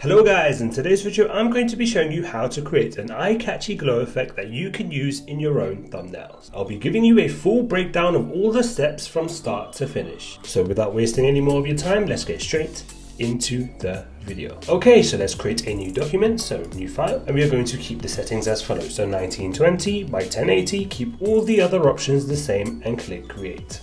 Hello guys, in today's video I'm going to be showing you how to create an eye-catchy glow effect that you can use in your own thumbnails. I'll be giving you a full breakdown of all the steps from start to finish. So without wasting any more of your time, let's get straight into the video. Okay, so let's create a new document, so new file, and we are going to keep the settings as follows. So 1920 by 1080, keep all the other options the same and click create.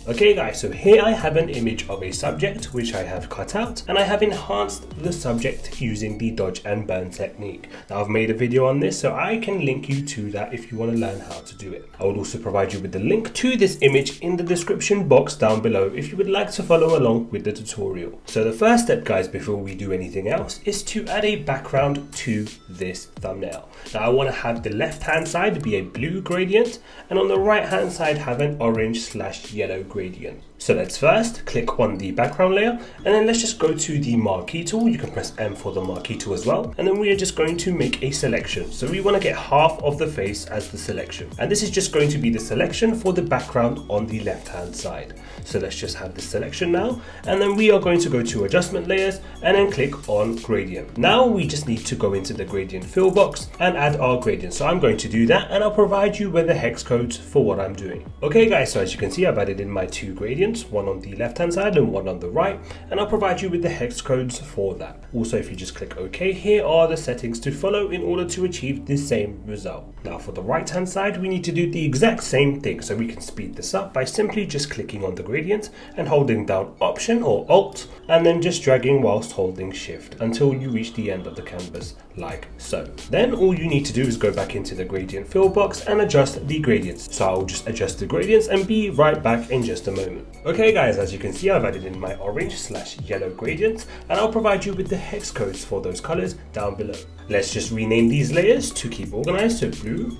Okay guys, so here I have an image of a subject which I have cut out, and I have enhanced the subject using the dodge and burn technique. Now I've made a video on this, so I can link you to that if you want to learn how to do it. I will also provide you with the link to this image in the description box down below if you would like to follow along with the tutorial. So the first step guys, before we do anything else, is to add a background to this thumbnail. Now I want to have the left hand side be a blue gradient, and on the right hand side have an orange/yellow gradient. So let's first click on the background layer, and then let's just go to the marquee tool. You can press M for the marquee tool as well, and then we are just going to make a selection. So we want to get half of the face as the selection, and this is just going to be the selection for the background on the left hand side. So let's just have the selection now, and then we are going to go to adjustment layers and then click on gradient. Now we just need to go into the gradient fill box and add our gradient. So I'm going to do that, and I'll provide you with the hex codes for what I'm doing. Okay guys, so as you can see, I've added in my two gradients, one on the left hand side and one on the right, and I'll provide you with the hex codes for that. Also, if you just click OK, here are the settings to follow in order to achieve the same result. Now for the right hand side, we need to do the exact same thing, so we can speed this up by simply just clicking on the gradient and holding down Option or Alt, and then just dragging whilst holding Shift until you reach the end of the canvas, like so. Then all you need to do is go back into the gradient fill box and adjust the gradients. So I'll just adjust the gradients and be right back in just a moment. Okay guys, as you can see, I've added in my orange/yellow gradients, and I'll provide you with the hex codes for those colors down below. Let's just rename these layers to keep organized, so blue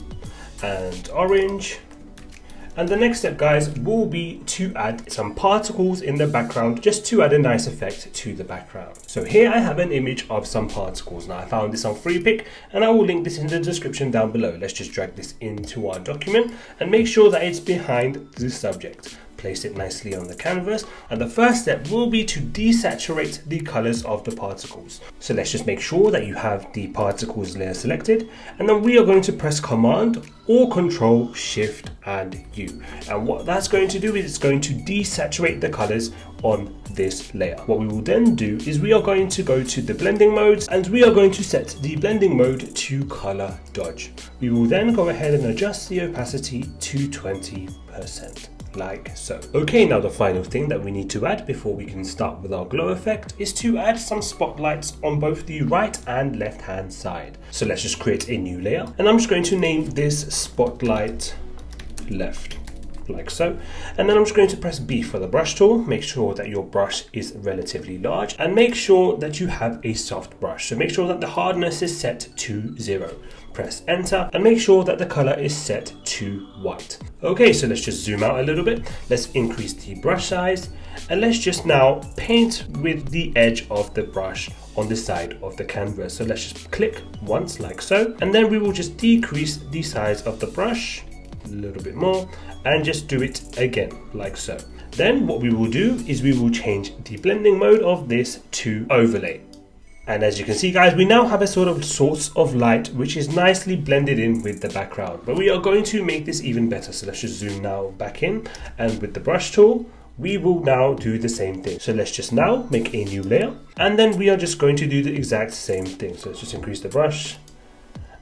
and orange. And the next step guys will be to add some particles in the background, just to add a nice effect to the background. So here I have an image of some particles. Now I found this on FreePic, and I will link this in the description down below. Let's just drag this into our document and make sure that it's behind the subject. Place it nicely on the canvas, and the first step will be to desaturate the colors of the particles. So let's just make sure that you have the particles layer selected, and then we are going to press Command or Control Shift and U, and what that's going to do is it's going to desaturate the colors on this layer. What we will then do is we are going to go to the blending modes, and we are going to set the blending mode to color dodge. We will then go ahead and adjust the opacity to 20%. Like so. Okay, now the final thing that we need to add before we can start with our glow effect is to add some spotlights on both the right and left hand side. So let's just create a new layer, and I'm just going to name this spotlight left, like so. And then I'm just going to press B for the brush tool. Make sure that your brush is relatively large, and make sure that you have a soft brush. So make sure that the hardness is set to 0. Press enter and make sure that the color is set to white. Okay, so let's just zoom out a little bit. Let's increase the brush size, and let's just now paint with the edge of the brush on the side of the canvas. So let's just click once like so, and then we will just decrease the size of the brush a little bit more and just do it again like so. Then what we will do is we will change the blending mode of this to overlay. And as you can see guys, we now have a sort of source of light which is nicely blended in with the background, but we are going to make this even better. So let's just zoom now back in, and with the brush tool we will now do the same thing. So let's just now make a new layer, and then we are just going to do the exact same thing. So let's just increase the brush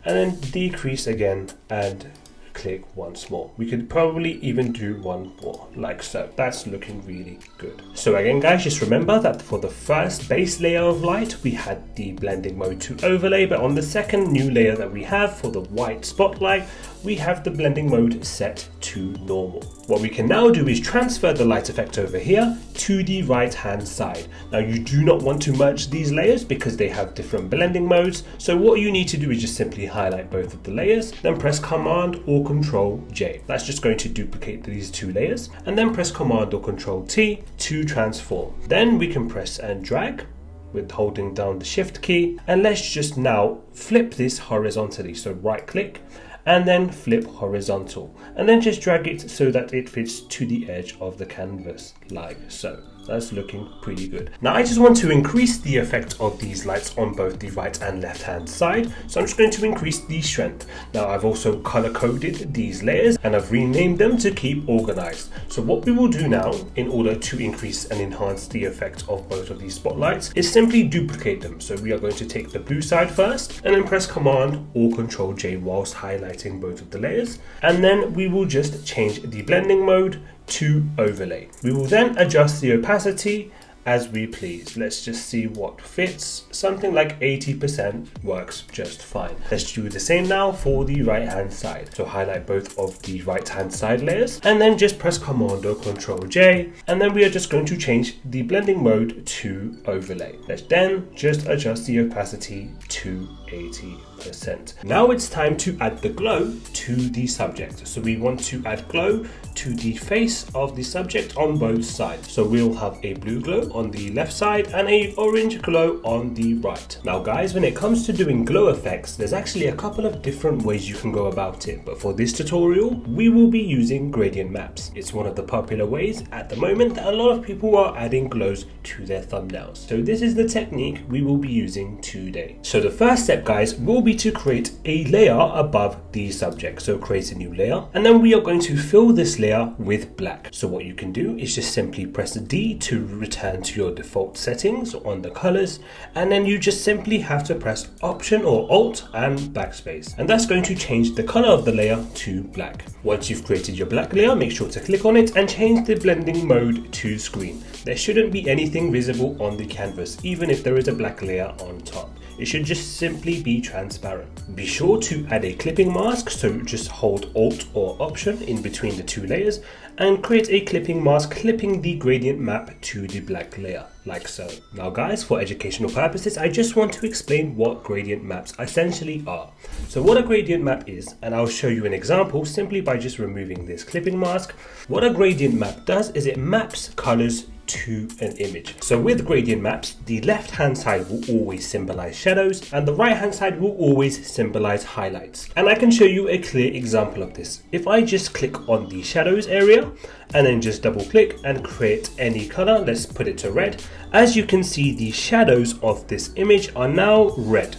and then decrease again and click once more. We could probably even do one more like so. That's looking really good. So again guys, just remember that for the first base layer of light we had the blending mode to overlay, but on the second new layer that we have for the white spotlight, we have the blending mode set to normal. What we can now do is transfer the light effect over here to the right hand side. Now you do not want to merge these layers because they have different blending modes, so what you need to do is just simply highlight both of the layers, then press Command or Control J. That's just going to duplicate these two layers, and then press Command or Control T to transform. Then we can press and drag with holding down the Shift key, and let's just now flip this horizontally. So right click and then flip horizontal, and then just drag it so that it fits to the edge of the canvas like so. That's looking pretty good. Now I just want to increase the effect of these lights on both the right and left hand side. So I'm just going to increase the strength. Now I've also color coded these layers and I've renamed them to keep organized. So what we will do now in order to increase and enhance the effect of both of these spotlights is simply duplicate them. So we are going to take the blue side first and then press Command or Control J whilst highlighting both of the layers. And then we will just change the blending mode to overlay. We will then adjust the opacity as we please. Let's just see what fits. Something like 80% works just fine. Let's do the same now for the right hand side. So highlight both of the right hand side layers and then just press Command or Control J, and then we are just going to change the blending mode to overlay. Let's then just adjust the opacity to 80%. Now it's time to add the glow to the subject. So we want to add glow to the face of the subject on both sides. So we'll have a blue glow on the left side and a orange glow on the right. Now guys, when it comes to doing glow effects, there's actually a couple of different ways you can go about it, but for this tutorial we will be using gradient maps. It's one of the popular ways at the moment that a lot of people are adding glows to their thumbnails. So this is the technique we will be using today. So the first step guys will be to create a layer above the subject. So create a new layer and then we are going to fill this layer with black. So what you can do is just simply press D to return to your default settings on the colors, and then you just simply have to press Option or Alt and backspace, and that's going to change the color of the layer to black. Once you've created your black layer, make sure to click on it and change the blending mode to screen. There shouldn't be anything visible on the canvas, even if there is a black layer on top. It should just simply be transparent. Be sure to add a clipping mask, so just hold Alt or Option in between the two layers and create a clipping mask clipping the gradient map to the black layer, like so. Now guys, for educational purposes, I just want to explain what gradient maps essentially are. So what a gradient map is, and I'll show you an example simply by just removing this clipping mask. What a gradient map does is it maps colors to an image. So with gradient maps, the left hand side will always symbolize shadows and the right hand side will always symbolize highlights. And I can show you a clear example of this. If I just click on the shadows area and then just double click and create any color, let's put it to red. As you can see, the shadows of this image are now red,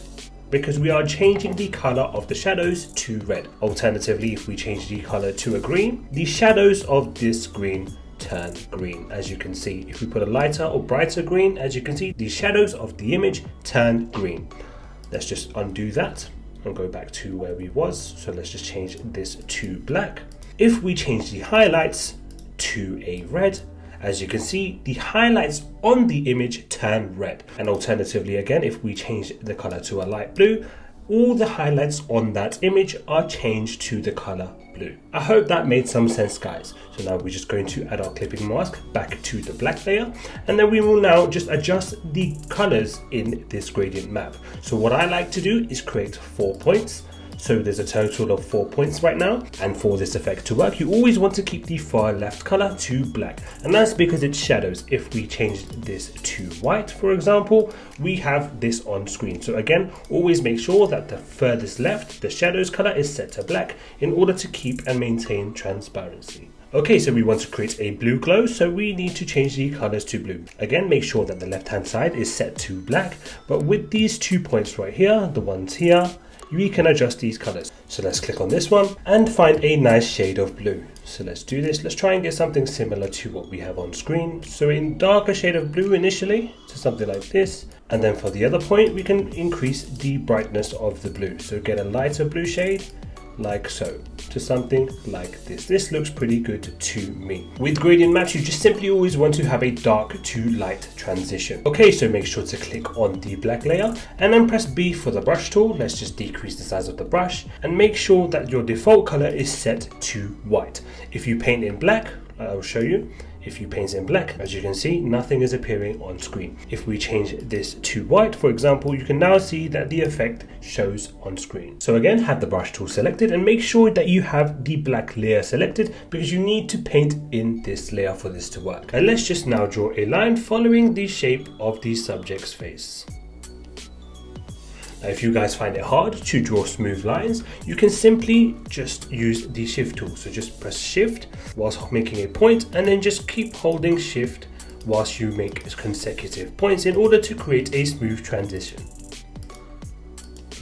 because we are changing the color of the shadows to red. Alternatively, if we change the color to a green, the shadows of this green turn green. As you can see, if we put a lighter or brighter green, as you can see, the shadows of the image turn green. Let's just undo that and go back to where we was. So let's just change this to black. If we change the highlights to a red, as you can see, the highlights on the image turn red. And alternatively again, if we change the color to a light blue, all the highlights on that image are changed to the color blue. I hope that made some sense guys. So now we're just going to add our clipping mask back to the black layer, and then we will now just adjust the colors in this gradient map. So what I like to do is create 4 points. So there's a total of 4 points right now, and for this effect to work you always want to keep the far left color to black, and that's because it's shadows. If we change this to white for example, we have this on screen. So again, always make sure that the furthest left, the shadows color, is set to black in order to keep and maintain transparency. Okay, so we want to create a blue glow, so we need to change the colors to blue. Again, make sure that the left hand side is set to black, but with these 2 points right here, the ones here, we can adjust these colors. So let's click on this one and find a nice shade of blue. So let's do this. Let's try and get something similar to what we have on screen. So in darker shade of blue initially, to something like this. And then for the other point, we can increase the brightness of the blue. So get a lighter blue shade, like so, to something like this. This looks pretty good to me. With gradient maps, you just simply always want to have a dark to light transition. Okay, so make sure to click on the black layer and then press B for the brush tool. Let's just decrease the size of the brush and make sure that your default color is set to white. If you paint in black, I'll show you. If you paint in black, as you can see, nothing is appearing on screen. If we change this to white, for example, you can now see that the effect shows on screen. So again, have the brush tool selected and make sure that you have the black layer selected, because you need to paint in this layer for this to work. And let's just now draw a line following the shape of the subject's face. Now, if you guys find it hard to draw smooth lines, you can simply just use the shift tool. So just press shift whilst making a point and then just keep holding shift whilst you make consecutive points in order to create a smooth transition.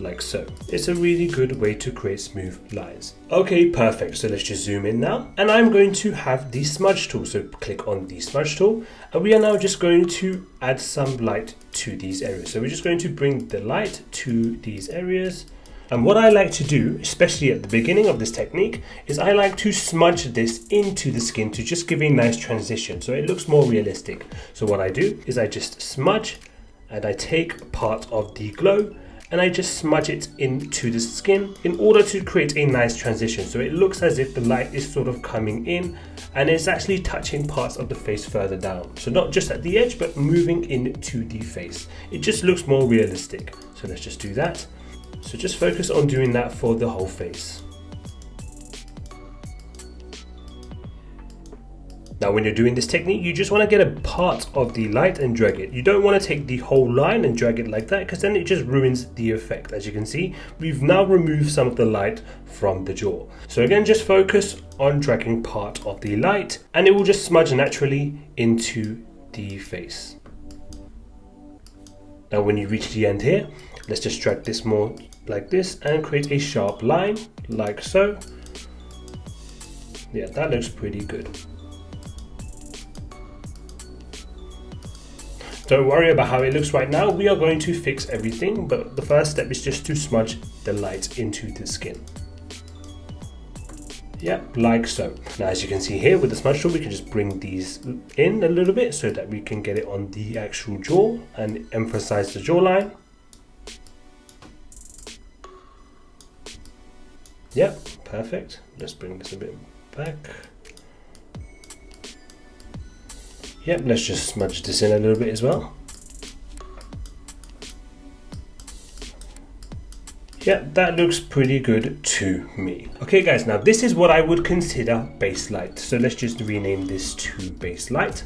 Like so. It's a really good way to create smooth lines. Okay, perfect. So let's just zoom in now. And I'm going to have the smudge tool. So click on the smudge tool. And we are now just going to add some light to these areas. So we're just going to bring the light to these areas. And what I like to do, especially at the beginning of this technique, is I like to smudge this into the skin to just give a nice transition so it looks more realistic. So what I do is I just smudge and I take part of the glow and I just smudge it into the skin in order to create a nice transition. So it looks as if the light is sort of coming in and it's actually touching parts of the face further down. So not just at the edge, but moving into the face. It just looks more realistic. So let's just do that. So just focus on doing that for the whole face. Now when you're doing this technique, you just want to get a part of the light and drag it. You don't want to take the whole line and drag it like that, because then it just ruins the effect. As you can see, we've now removed some of the light from the jaw. So again, just focus on dragging part of the light and it will just smudge naturally into the face. Now when you reach the end here, let's just drag this more like this and create a sharp line like so. Yeah, that looks pretty good. Don't worry about how it looks right now. We are going to fix everything, but the first step is just to smudge the light into the skin. Yep, like so. Now as you can see here with the smudge tool, we can just bring these in a little bit so that we can get it on the actual jaw and emphasize the jawline. Yep, perfect. Let's bring this a bit back. Yep, let's just smudge this in a little bit as well. Yep, that looks pretty good to me. Okay guys, now this is what I would consider base light. So let's just rename this to base light,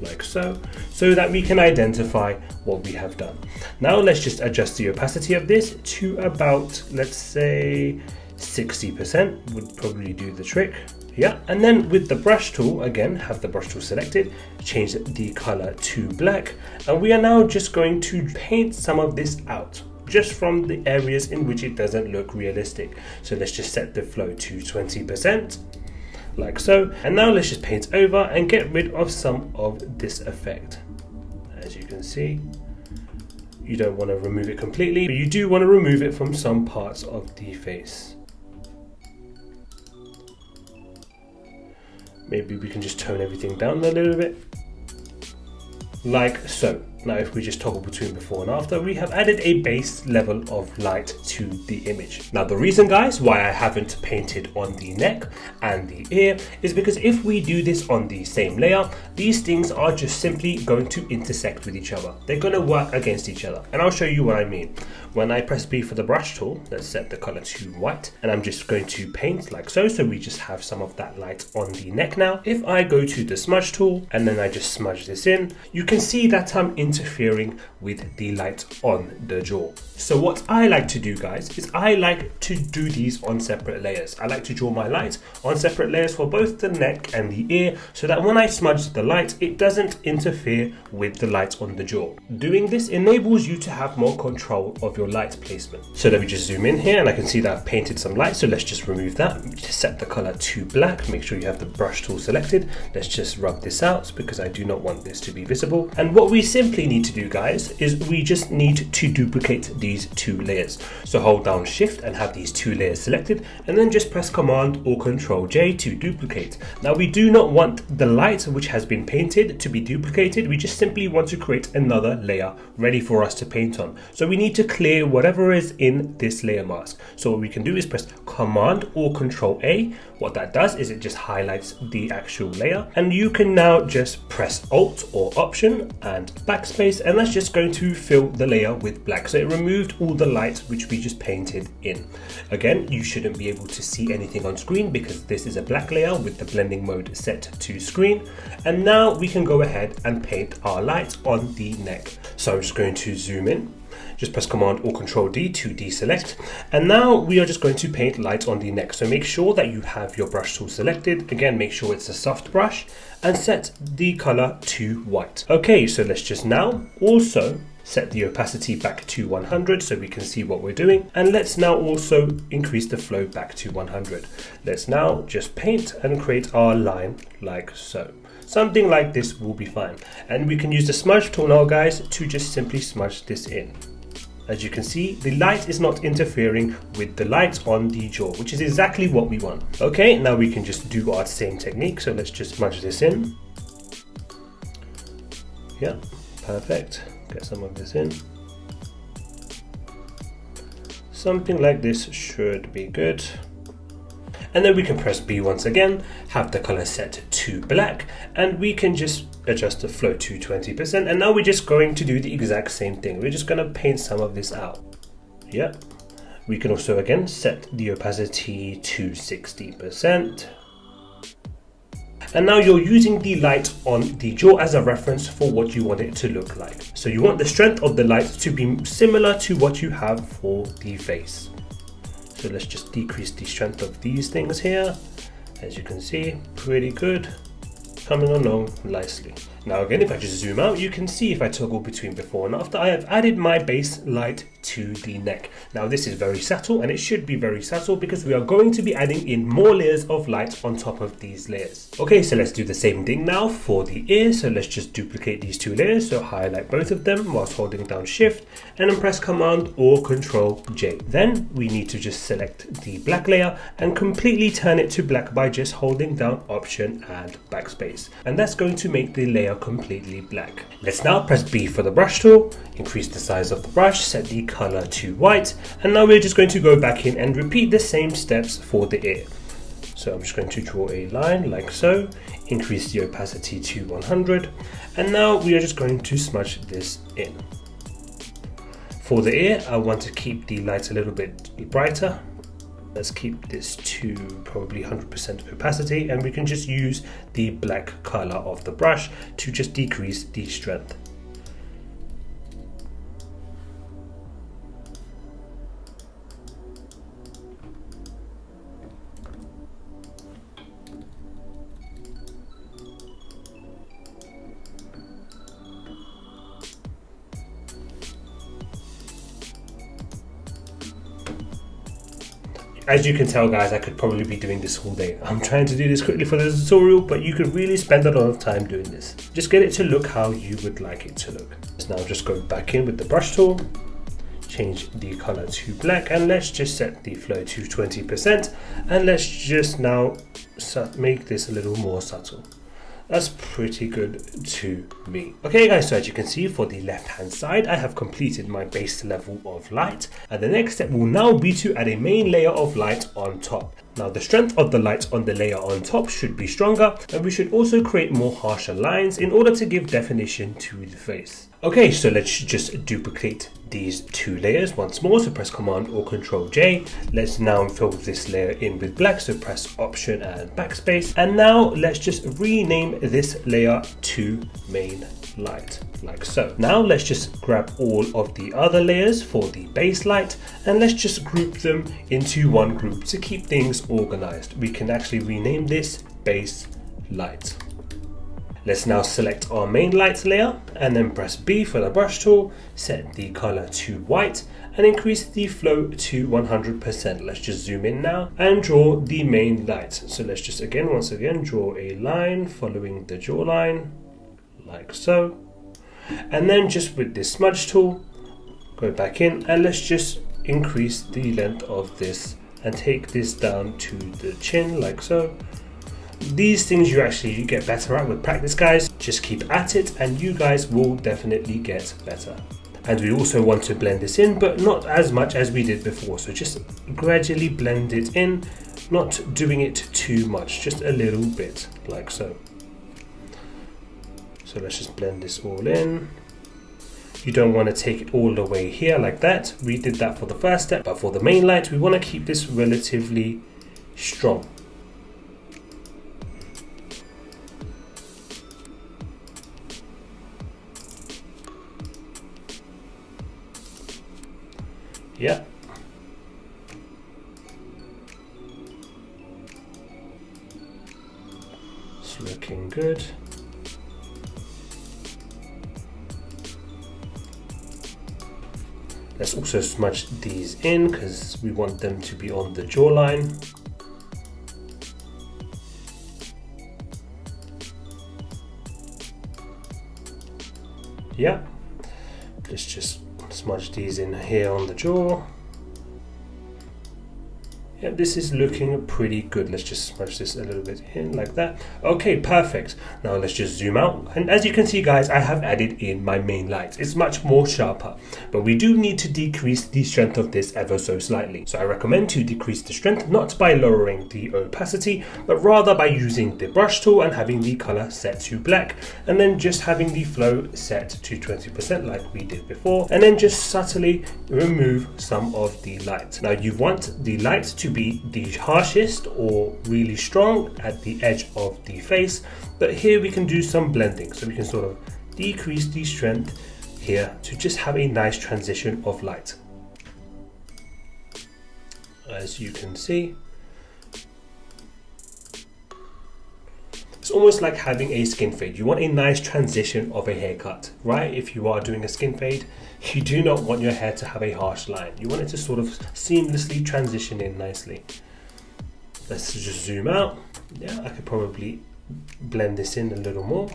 like so that we can identify what we have done. Now let's just adjust the opacity of this to about, let's say 60% would probably do the trick. Yeah, and then with the brush tool, again, have the brush tool selected, change the color to black, and we are now just going to paint some of this out, just from the areas in which it doesn't look realistic. So let's just set the flow to 20%, like so, and now let's just paint over and get rid of some of this effect. As you can see, you don't want to remove it completely, but you do want to remove it from some parts of the face. Maybe we can just tone everything down a little bit, like so. Now if we just toggle between before and after, we have added a base level of light to the image. Now the reason guys why I haven't painted on the neck and the ear is because if we do this on the same layer, these things are just simply going to intersect with each other. They're going to work against each other, and I'll show you what I mean. When I press B for the brush tool, let's set the color to white, and I'm just going to paint like so we just have some of that light on the neck now. If I go to the smudge tool and then I just smudge this in, you can see that I'm interfering with the light on the jaw. So what I like to do guys is I like to do these on separate layers. I like to draw my light on separate layers for both the neck and the ear, so that when I smudge the light, it doesn't interfere with the light on the jaw. Doing this enables you to have more control of your light placement. So let me just zoom in here and I can see that I've painted some light, so let's just remove that. Just set the color to black, make sure you have the brush tool selected. Let's just rub this out because I do not want this to be visible. And what we simply need to do guys is we just need to duplicate these two layers. So hold down shift and have these two layers selected, and then just press command or control J to duplicate. Now we do not want the light which has been painted to be duplicated, we just simply want to create another layer ready for us to paint on. So we need to clear whatever is in this layer mask. So what we can do is press command or control A. What that does is it just highlights the actual layer, and you can now just press alt or option and backspace, and that's just going to fill the layer with black. So it removed all the light which we just painted in. Again, you shouldn't be able to see anything on screen because this is a black layer with the blending mode set to screen. And now we can go ahead and paint our light on the neck. So I'm just going to zoom in Just press Command or Control D to deselect. And now we are just going to paint light on the neck. So make sure that you have your brush tool selected. Again, make sure it's a soft brush and set the color to white. Okay, so let's just now also set the opacity back to 100 so we can see what we're doing. And let's now also increase the flow back to 100. Let's now just paint and create our line like so. Something like this will be fine. And we can use the smudge tool now, guys, to just simply smudge this in. As you can see, the light is not interfering with the light on the jaw, which is exactly what we want. Okay, now we can just do our same technique. So let's just smudge this in. Yeah, perfect. Get some of this in. Something like this should be good. And then we can press B once again, have the color set to black, and we can just adjust the flow to 20%. And now we're just going to do the exact same thing. We're just going to paint some of this out. Yeah. We can also again set the opacity to 60%. And now you're using the light on the jaw as a reference for what you want it to look like. So you want the strength of the light to be similar to what you have for the face. So let's just decrease the strength of these things here. As you can see, pretty good. Coming along nicely. Now again, if I just zoom out, you can see if I toggle between before and after, I have added my base light to the neck. Now this is very subtle, and it should be very subtle because we are going to be adding in more layers of light on top of these layers. Okay, so let's do the same thing now for the ear. So let's just duplicate these two layers. So highlight both of them whilst holding down Shift and then press Command or Control J. Then we need to just select the black layer and completely turn it to black by just holding down Option and Backspace. And that's going to make the layer completely black. Let's now press B for the brush tool, increase the size of the brush, set the color to white, and now we're just going to go back in and repeat the same steps for the ear. So I'm just going to draw a line like so, increase the opacity to 100, and now we are just going to smudge this in. For the ear, I want to keep the light a little bit brighter. Let's keep this to probably 100% opacity, and we can just use the black color of the brush to just decrease the strength. As you can tell, guys, I could probably be doing this all day. I'm trying to do this quickly for the tutorial, but you could really spend a lot of time doing this. Just get it to look how you would like it to look. So now just go back in with the brush tool, change the color to black, and let's just set the flow to 20%. And let's just now make this a little more subtle. That's pretty good to me. Okay guys, so as you can see for the left hand side, I have completed my base level of light, and the next step will now be to add a main layer of light on top. Now the strength of the light on the layer on top should be stronger, and we should also create more harsher lines in order to give definition to the face. Okay, so let's just duplicate these two layers once more. So press Command or Control J. Let's now fill this layer in with black. So press Option and Backspace. And now let's just rename this layer to Main Light, like so. Now let's just grab all of the other layers for the base light, and let's just group them into one group to keep things organized. We can actually rename this Base Light. Let's now select our main light layer and then press B for the brush tool, set the color to white and increase the flow to 100%. Let's just zoom in now and draw the main light. So let's just once again draw a line following the jawline like so. And then just with this smudge tool, go back in and let's just increase the length of this and take this down to the chin like so. These things you actually get better at with practice, guys. Just keep at it and you guys will definitely get better. And we also want to blend this in, but not as much as we did before. So just gradually blend it in, not doing it too much, just a little bit like so. So let's just blend this all in. You don't want to take it all the way here like that. We did that for the first step, but for the main light, we want to keep this relatively strong. Yeah. It's looking good. Let's also smudge these in because we want them to be on the jawline. Yeah, let's just smudge these in here on the jaw. Yeah, this is looking pretty good. Let's just smudge this a little bit in like that. Okay, perfect. Now let's just zoom out. And as you can see, guys, I have added in my main light. It's much more sharper, but we do need to decrease the strength of this ever so slightly. So I recommend to decrease the strength, not by lowering the opacity, but rather by using the brush tool and having the color set to black, and then just having the flow set to 20% like we did before, and then just subtly remove some of the light. Now you want the light to be the harshest or really strong at the edge of the face, but here we can do some blending, so we can sort of decrease the strength here to just have a nice transition of light. As you can see, it's almost like having a skin fade. You want a nice transition of a haircut, right? If you are doing a skin fade, you do not want your hair to have a harsh line. You want it to sort of seamlessly transition in nicely. Let's just zoom out. Yeah, I could probably blend this in a little more.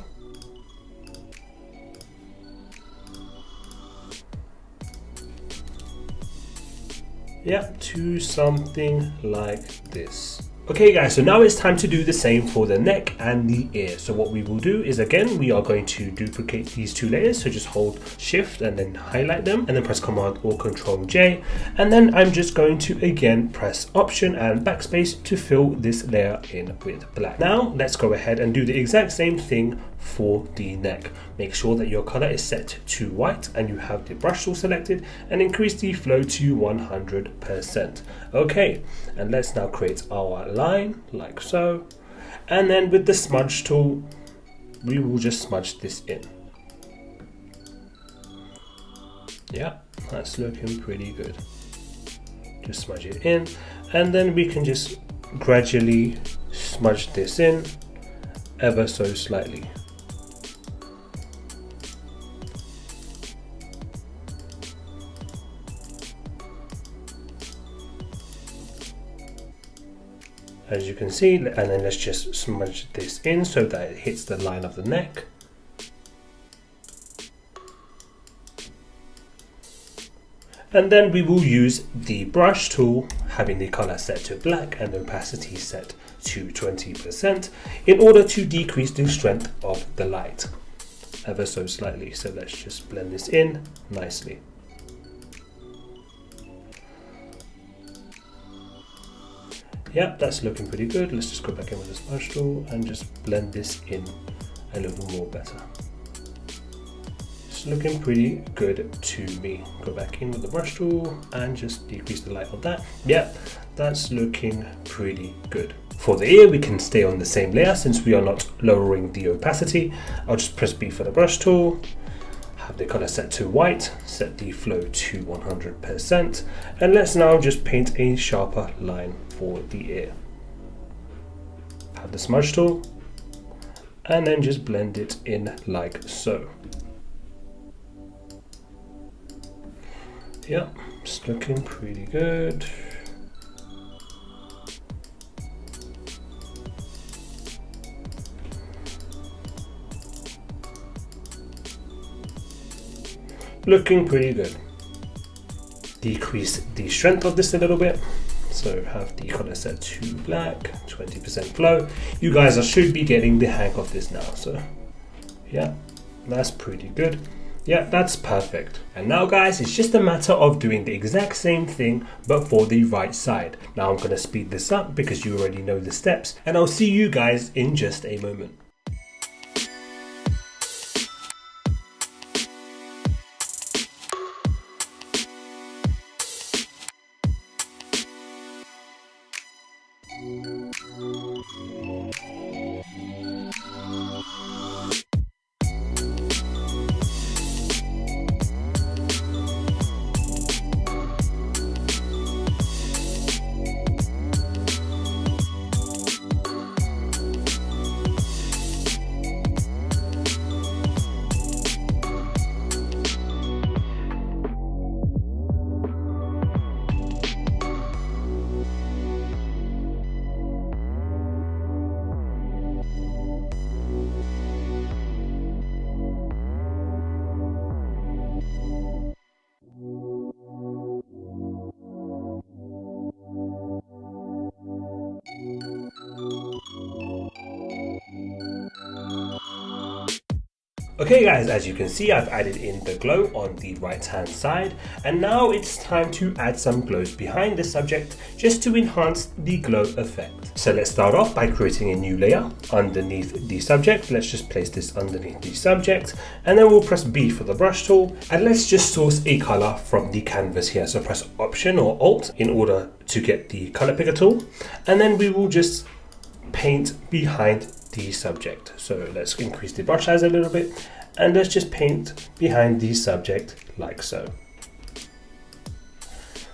Yeah, to something like this. Okay guys, so now it's time to do the same for the neck and the ear. So what we will do is, again, we are going to duplicate these two layers. So just hold shift and then highlight them, and then press Command or Control J. And then I'm just going to again press Option and backspace to fill this layer in with black. Now let's go ahead and do the exact same thing for the neck. Make sure that your color is set to white and you have the brush tool selected, and increase the flow to 100%. Okay, and let's now create our line like so, and then with the smudge tool we will just smudge this in. Yeah, that's looking pretty good. Just smudge it in, and then we can just gradually smudge this in ever so slightly. As you can see, and then let's just smudge this in so that it hits the line of the neck. And then we will use the brush tool, having the color set to black and the opacity set to 20%, in order to decrease the strength of the light ever so slightly. So let's just blend this in nicely. Yeah, that's looking pretty good. Let's just go back in with the smudge tool and just blend this in a little more better. It's looking pretty good to me. Go back in with the brush tool and just decrease the light of that. Yeah, that's looking pretty good. For the ear, we can stay on the same layer since we are not lowering the opacity. I'll just press B for the brush tool, have the color set to white, set the flow to 100%, and let's now just paint a sharper line for the ear. Have the smudge tool and then just blend it in like so. Yeah, it's looking pretty good. Looking pretty good. Decrease the strength of this a little bit. So have the color set to black, 20% flow. You guys should be getting the hang of this now. So yeah, that's pretty good. Yeah, that's perfect. And now guys, it's just a matter of doing the exact same thing, but for the right side. Now I'm gonna speed this up because you already know the steps, and I'll see you guys in just a moment. Okay guys, as you can see, I've added in the glow on the right hand side, and now it's time to add some glows behind the subject just to enhance the glow effect. So let's start off by creating a new layer underneath the subject. Let's just place this underneath the subject, and then we'll press B for the brush tool, and let's just source a color from the canvas here. So press Option or Alt in order to get the color picker tool, and then we will just paint behind the subject. So let's increase the brush size a little bit, and let's just paint behind the subject like so.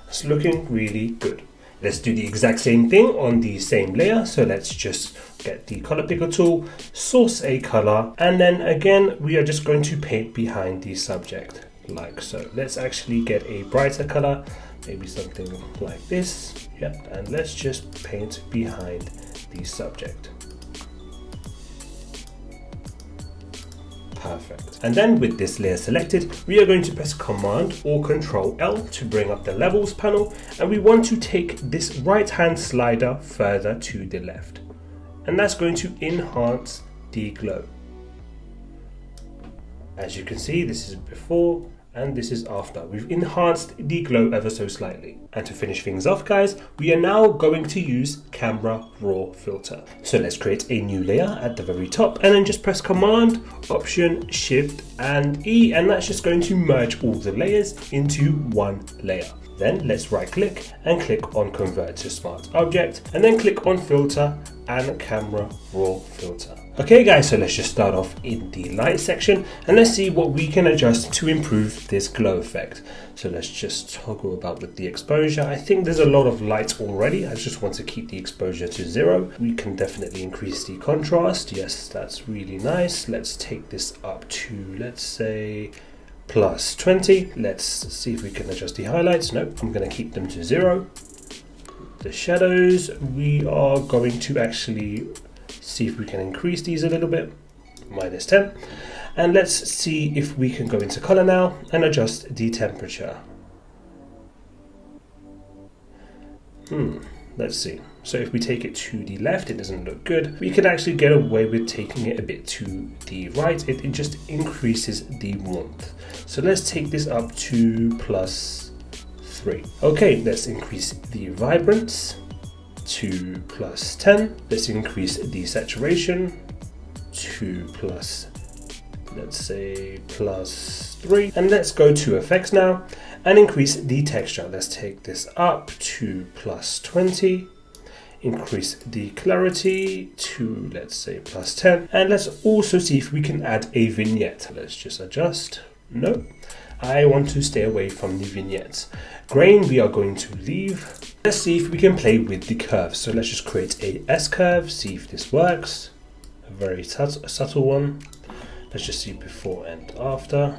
It's looking really good. Let's do the exact same thing on the same layer. So let's just get the color picker tool, source a color, and then again we are just going to paint behind the subject like so. Let's actually get a brighter color, maybe something like this. Yep, and let's just paint behind the subject. Perfect. And then with this layer selected, we are going to press Command or Control L to bring up the levels panel, and we want to take this right hand slider further to the left, and that's going to enhance the glow. As you can see, this is before and this is after. We've enhanced the glow ever so slightly. And to finish things off guys, we are now going to use Camera Raw Filter. So let's create a new layer at the very top, and then just press Command, Option, Shift and E, and that's just going to merge all the layers into one layer. Then let's right click and click on Convert to Smart Object, and then click on Filter and Camera Raw Filter. Okay guys, so let's just start off in the light section, and let's see what we can adjust to improve this glow effect. So let's just toggle about with the exposure. I think there's a lot of light already. I just want to keep the exposure to 0. We can definitely increase the contrast. Yes, that's really nice. Let's take this up to, let's say, plus 20. Let's see if we can adjust the highlights. Nope, I'm going to keep them to 0. The shadows, we are going to actually see if we can increase these a little bit, minus 10. And let's see if we can go into color now and adjust the temperature. Let's see. So if we take it to the left, it doesn't look good. We can actually get away with taking it a bit to the right. It just increases the warmth. So let's take this up to plus 3. Okay, let's increase the vibrance to plus 10. Let's increase the saturation to plus, let's say, plus 3. And let's go to effects now and increase the texture. Let's take this up to plus 20. Increase the clarity to, let's say, plus 10. And let's also see if we can add a vignette. Let's just adjust. No, I want to stay away from the vignettes. Grain we are going to leave. Let's see if we can play with the curves. So let's just create a S curve, see if this works. A very subtle one. Let's just see before and after.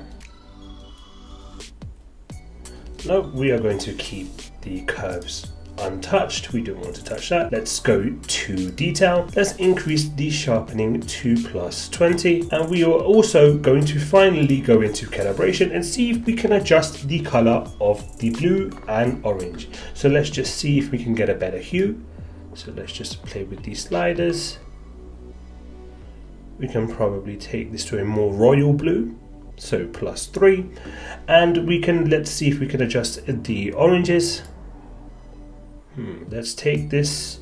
No, we are going to keep the curves untouched. We don't want to touch that. Let's go to detail. Let's increase the sharpening to plus 20, and we are also going to finally go into calibration and see if we can adjust the color of the blue and orange. So let's just see if we can get a better hue. So let's just play with these sliders. We can probably take this to a more royal blue, so plus 3, and we can, let's see if we can adjust the oranges. Let's take this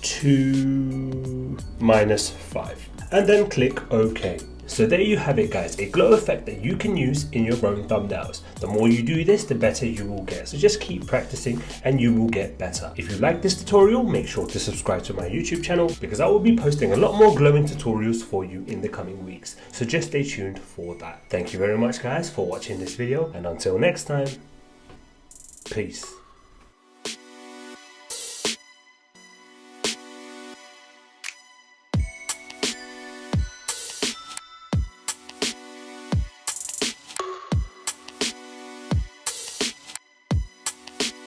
to minus 5 and then click OK. So there you have it guys, a glow effect that you can use in your own thumbnails. The more you do this, the better you will get. So just keep practicing and you will get better. If you like this tutorial, make sure to subscribe to my YouTube channel because I will be posting a lot more glowing tutorials for you in the coming weeks. So just stay tuned for that. Thank you very much guys for watching this video, and until next time, peace.